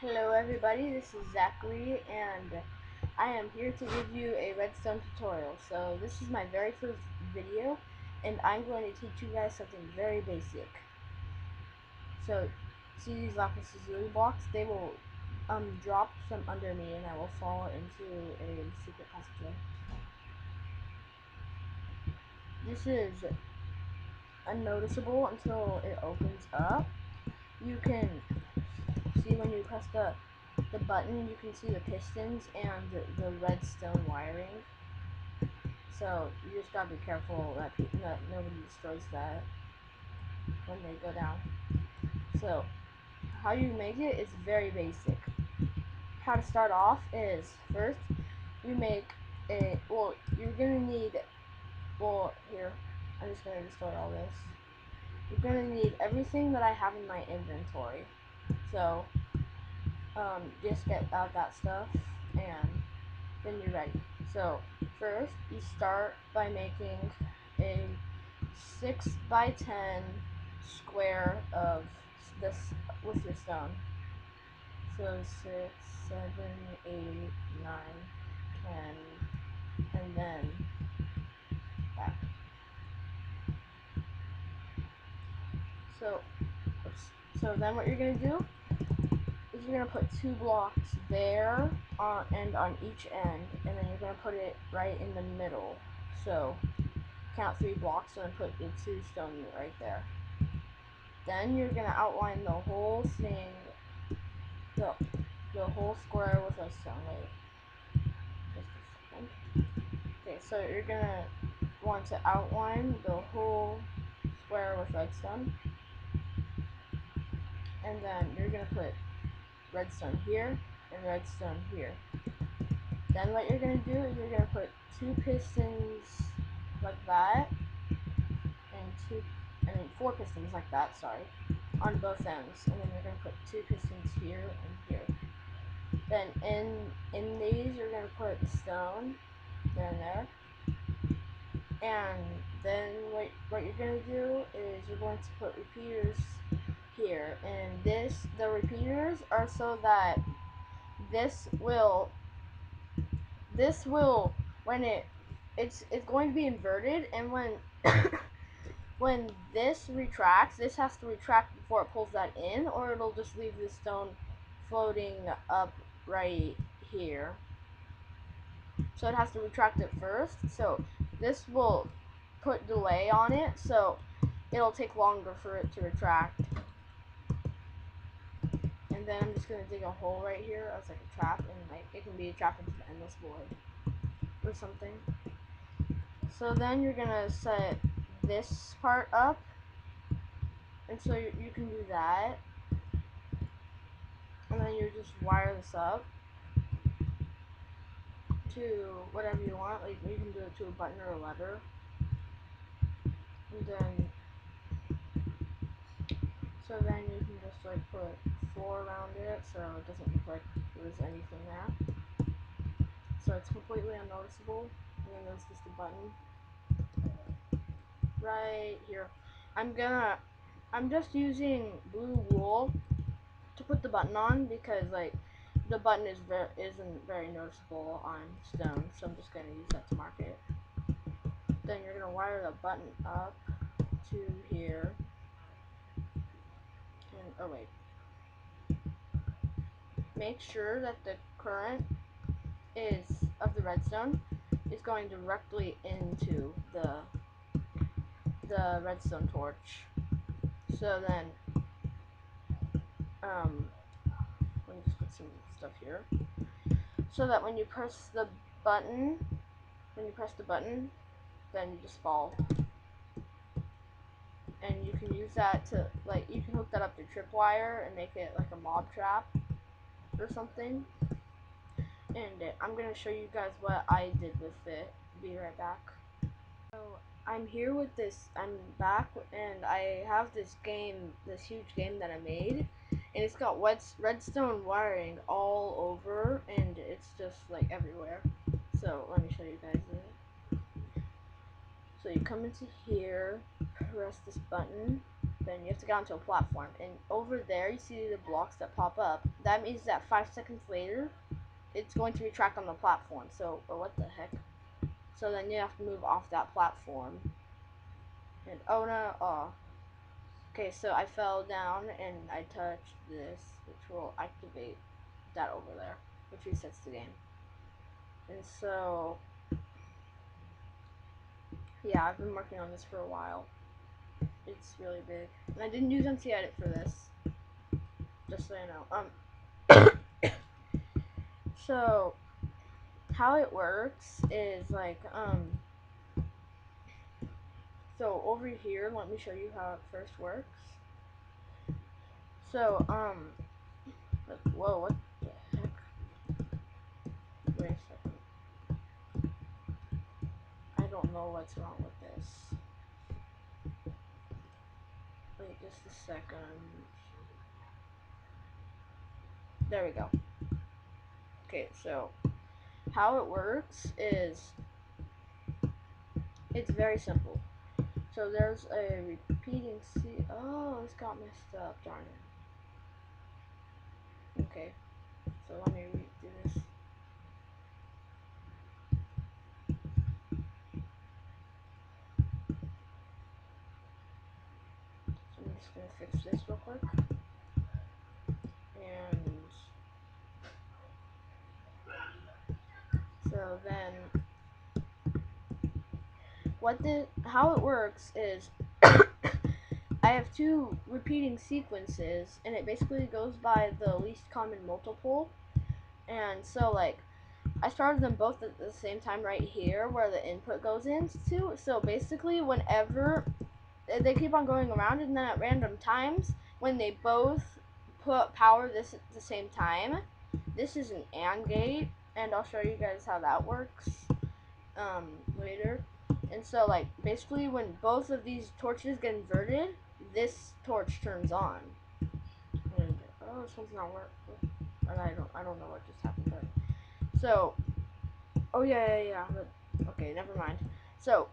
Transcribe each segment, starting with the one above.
Hello everybody, this is Zachary and I am here to give you a redstone tutorial. So this is my very first video and I'm going to teach you guys something very basic. So see these lapis lazuli blocks? They will drop from under me and I will fall into a secret passageway. This is unnoticeable until it opens up. You can see when you press the button, you can see the pistons and the redstone wiring. So you just gotta be careful that nobody destroys that when they go down. So how you make it is very basic. How to start off is first you make you're gonna need, here, I'm just gonna restore all this. You're gonna need everything that I have in my inventory. So just get out that stuff and then you're ready. So first you start by making a 6 by 10 square of this with your stone. So 6, 7, 8, 9, 10, and then that. So then what you're gonna do is you're gonna put 2 blocks there and on each end, and then you're gonna put it right in the middle. So count 3 blocks and then put the 2 stone right there. Then you're gonna outline the whole thing, the whole square with a stone. Wait, just a second. Okay, so you're gonna want to outline the whole square with redstone, and then you're gonna put redstone here and redstone here. Then what you're gonna do is you're gonna put 2 pistons like that, and 4 pistons like that, sorry, on both ends, and then you're gonna put 2 pistons here and here. Then in these you're gonna put stone there and there, and then what you're gonna do is you're going to put repeaters here, and the repeaters are so that this will when it's going to be inverted, and when when this retracts, this has to retract before it pulls that in, or it'll just leave the stone floating up right here. So it has to retract it first. So this will put delay on it, so it'll take longer for it to retract. And then I'm just gonna dig a hole right here as like a trap, and like it can be a trap into the endless void or something. So then you're gonna set this part up, and so you can do that, and then you just wire this up to whatever you want. Like you can do it to a button or a lever, and then you can just like put 4 around it so it doesn't look like there's anything there. So it's completely unnoticeable, and then there's just a button right here. I'm just using blue wool to put the button on because like the button isn't very noticeable on stone, so I'm just gonna use that to mark it. Then you're gonna wire the button up to here, and oh wait, make sure that the current of the redstone is going directly into the redstone torch. So then let me just put some stuff here, so that when you press the button, then you just fall. And you can use that to, like, you can hook that up to tripwire and make it like a mob trap or something. And I'm gonna show you guys what I did with it. Be right back. So I'm here with this. I'm back, and I have this huge game that I made, and it's got redstone wiring all over, and it's just like everywhere. So let me show you guys it. So you come into here, press this button, then you have to get onto a platform, and over there you see the blocks that pop up. That means that 5 seconds later it's going to retract on the platform. So, or what the heck? So then you have to move off that platform. And oh no, oh. Okay, so I fell down and I touched this, which will activate that over there, which resets the game. And so, yeah, I've been working on this for a while. It's really big. And I didn't use anti-edit for this, just so you know. So, how it works is like, so over here, let me show you how it first works. So, whoa, what the heck? Wait a second. I don't know what's wrong with this. Wait just a second. There we go. Okay, so how it works is it's very simple. So there's a repeating oh, this got messed up, darn it. Okay, so let me redo this. So I'm just gonna fix this real quick. And so then how it works is I have two repeating sequences, and it basically goes by the least common multiple. And so like I started them both at the same time right here where the input goes into. So basically whenever they keep on going around, and then at random times when they both put power this at the same time, this is an AND gate, and I'll show you guys how that works later. And so like basically when both of these torches get inverted, this torch turns on. And oh, this one's not working. And I don't know what just happened, but so oh yeah. But, okay, never mind. So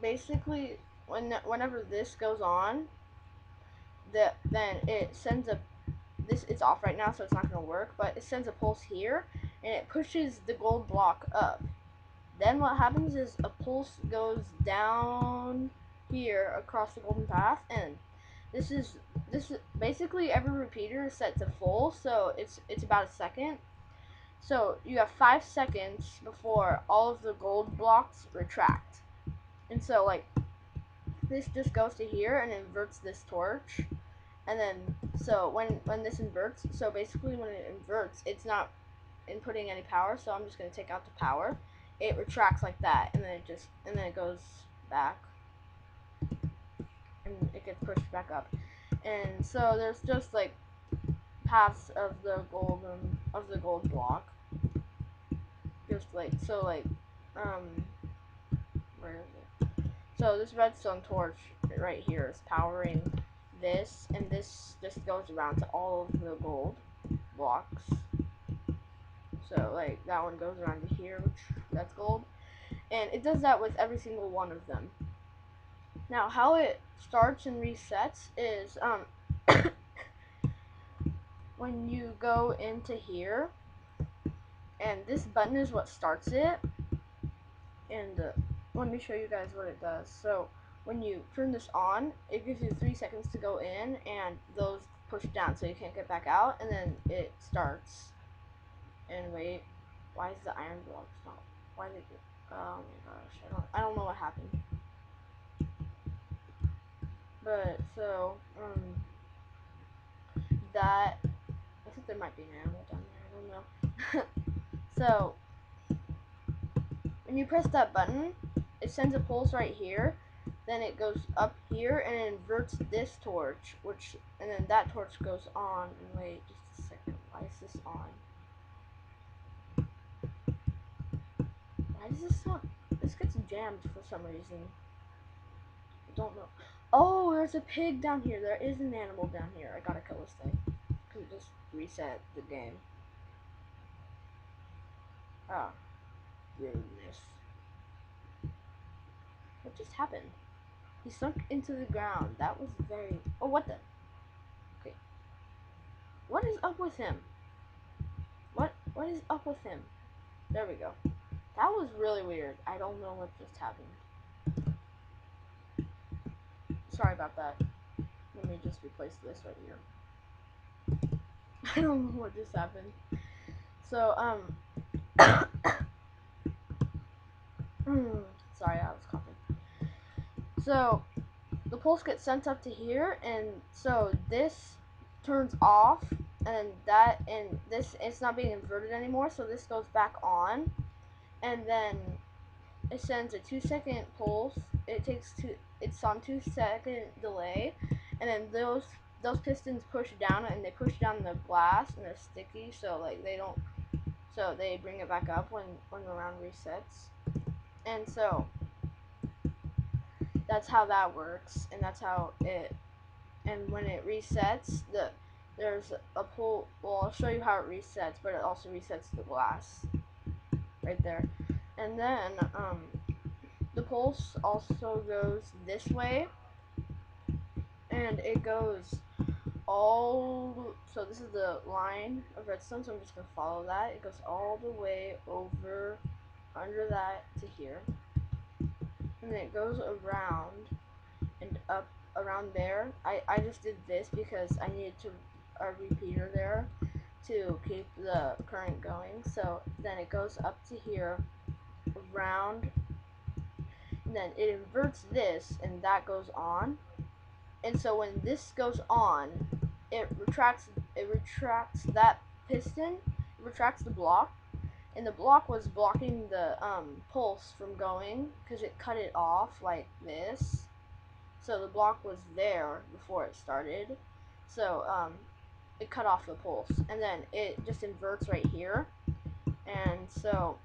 basically whenever this goes on, then it sends a it's off right now, so it's not going to work, but it sends a pulse here and it pushes the gold block up. Then what happens is a pulse goes down here across the golden path, and this is basically every repeater is set to full, so it's about a second. So you have 5 seconds before all of the gold blocks retract. And so like this just goes to here and inverts this torch. And then so when this inverts, so basically when it inverts, it's not inputting any power, so I'm just going to take out the power. It retracts like that, and then it goes back, and it gets pushed back up. And so there's just like paths of the gold block. Just like so like where is it? So this redstone torch right here is powering this, and this just goes around to all of the gold blocks. So like that one goes around to here, which that's gold, and it does that with every single one of them. Now how it starts and resets is when you go into here, and this button is what starts it, and let me show you guys what it does. So when you turn this on, it gives you 3 seconds to go in, and those push down so you can't get back out, and then it starts. And wait, why is the iron block stop? Why did it? Oh my gosh, I don't know what happened. But so that I think there might be an animal down there. I don't know. So when you press that button, it sends a pulse right here. Then it goes up here and it inverts this torch, and then that torch goes on. And wait, just a second. Why is this on? Why does this not? This gets jammed for some reason. I don't know. Oh, there's a pig down here. There is an animal down here. I gotta kill this thing. Cause it just reset the game. Ah, rudeness. What just happened? He sunk into the ground. That was very. Oh, what the? Okay. What is up with him? What is up with him? There we go. That was really weird. I don't know what just happened. Sorry about that. Let me just replace this right here. I don't know what just happened. So, sorry, I was coughing. So, the pulse gets sent up to here, and so this turns off, and this, it's not being inverted anymore, so this goes back on, and then it sends a 2-second pulse. It's on 2-second delay, and then those pistons push down, and they push down the glass, and they're sticky, so like so they bring it back up when the round resets, and so that's how that works, and that's how it. And when it resets, there's a pull. Well, I'll show you how it resets, but it also resets the glass right there, and then the pulse also goes this way, and it goes all. So this is the line of redstone, so I'm just gonna follow that. It goes all the way over under that to here, and then it goes around and up around there. I just did this because I needed a repeater there to keep the current going. So then it goes up to here, around, and then it inverts this, and that goes on. And so when this goes on, it retracts that piston, it retracts the block, and the block was blocking the pulse from going because it cut it off like this. So the block was there before it started. So it cut off the pulse, and then it just inverts right here, and so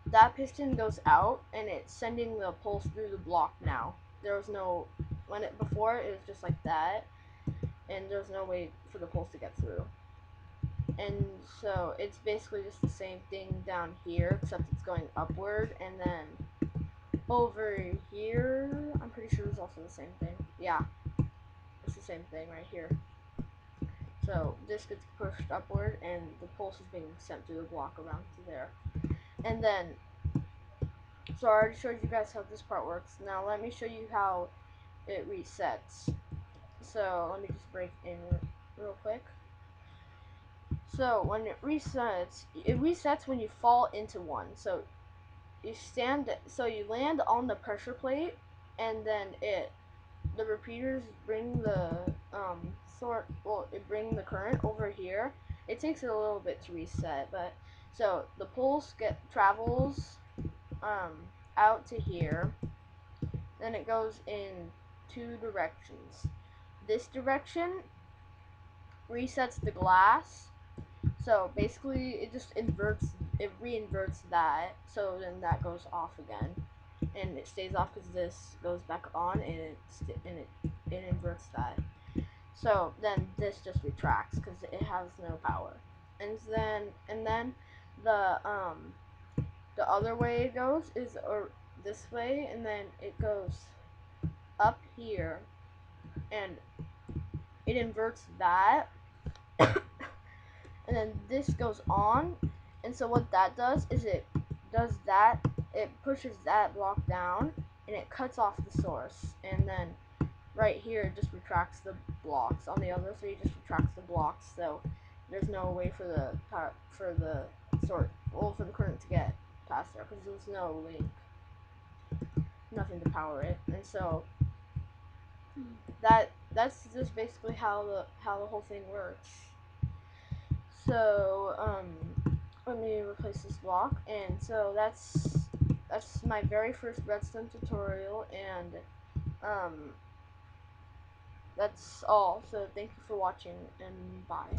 that piston goes out, and it's sending the pulse through the block now. There was no before it was just like that, and there's no way for the pulse to get through. And so it's basically just the same thing down here, except it's going upward, and then over here, I'm pretty sure it's also the same thing. Yeah, it's the same thing right here. So this gets pushed upward, and the pulse is being sent through the block around to there. And then, so I already showed you guys how this part works. Now let me show you how it resets. So let me just break in real quick. So when it resets when you fall into one. So you land on the pressure plate, and then the repeaters bring the bring the current over here. It takes it a little bit to reset, but so the pulse travels out to here, then it goes in two directions. This direction resets the glass, so basically it just reinverts that, so then that goes off again, and it stays off because this goes back on, and it inverts that. So then this just retracts because it has no power, and then the other way it goes is this way, and then it goes up here, and it inverts that, and then this goes on, and so what that does is it pushes that block down, and it cuts off the source, and then right here it just retracts the blocks. On the other side, it just retracts the blocks, so there's no way for the current to get past there because there's no link, nothing to power it, and so that's just basically how the whole thing works. So let me replace this block, and so that's my very first redstone tutorial, and that's all. So thank you for watching, and bye.